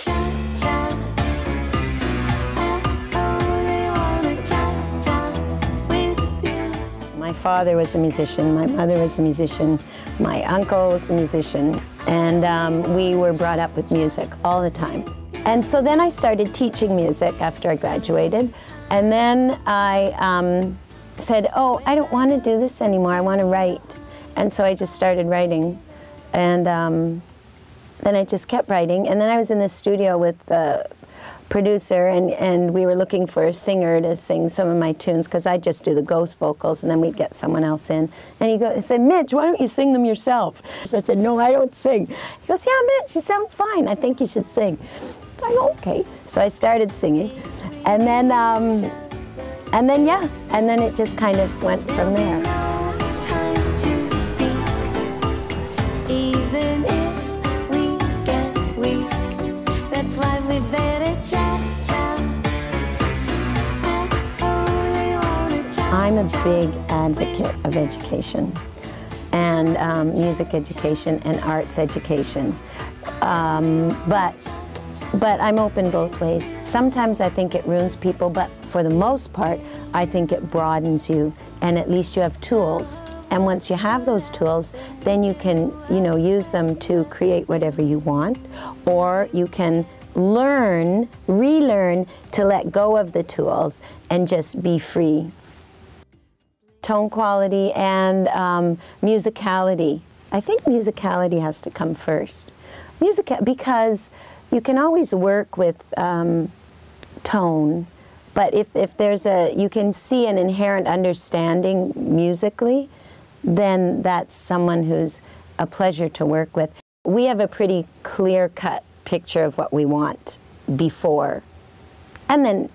cha-cha. I only wanna cha-cha with you. My father was a musician, my mother was a musician, my uncle was a musician, and we were brought up with music all the time. And so then I started teaching music after I graduated, and then I said, oh, I don't want to do this anymore, I want to write. And so I just started writing, and then I just kept writing, and then I was in the studio with the producer, and we were looking for a singer to sing some of my tunes, because I just do the ghost vocals, and then we'd get someone else in. And he said, Mitch, why don't you sing them yourself? So I said, no, I don't sing. He goes, yeah, Mitch, you sound fine, I think you should sing. So I go, okay. So I started singing, and then yeah, and then it just kind of went from there. I'm a big advocate of education, and music education and arts education, but I'm open both ways. Sometimes I think it ruins people, but for the most part, I think it broadens you, and at least you have tools. And once you have those tools, then you can, use them to create whatever you want, or you can learn, relearn to let go of the tools and just be free. Tone quality and musicality. I think musicality has to come first. Because you can always work with tone, but if there's you can see an inherent understanding musically, then that's someone who's a pleasure to work with. We have a pretty clear-cut picture of what we want before. And then,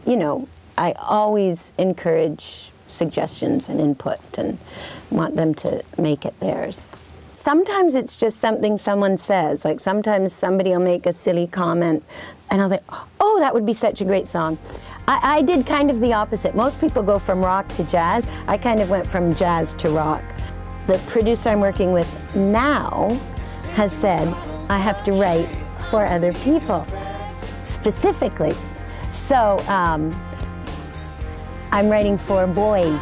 I always encourage suggestions and input and want them to make it theirs. Sometimes it's just something someone says, like sometimes somebody will make a silly comment and I'll think, oh, that would be such a great song. I did kind of the opposite. Most people go from rock to jazz. I kind of went from jazz to rock. The producer I'm working with now has said I have to write for other people, specifically. So I'm writing for boys,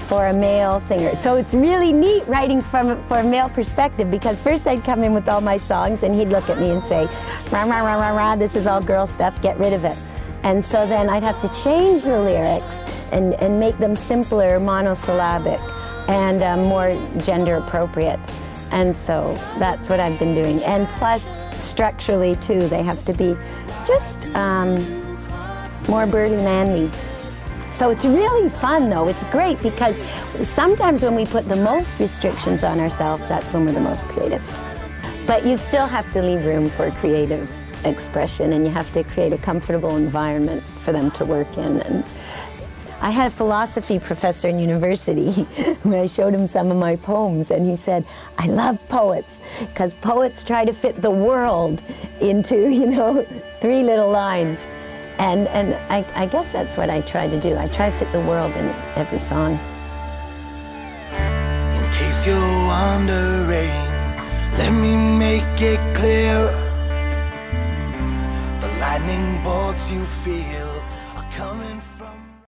for a male singer. So it's really neat writing for a male perspective, because first I'd come in with all my songs and he'd look at me and say, rah, rah, rah, rah, rah, this is all girl stuff, get rid of it. And so then I'd have to change the lyrics and make them simpler, monosyllabic, and more gender appropriate. And so that's what I've been doing. And plus, structurally too, they have to be just more burly manly. So it's really fun though, it's great, because sometimes when we put the most restrictions on ourselves, that's when we're the most creative. But you still have to leave room for creative expression, and you have to create a comfortable environment for them to work in. And I had a philosophy professor in university where I showed him some of my poems, and he said, I love poets, because poets try to fit the world into, 3 little lines. And I guess that's what I try to do. I try to fit the world in every song. In case you're wondering, let me make it clear. The lightning bolts you feel are coming from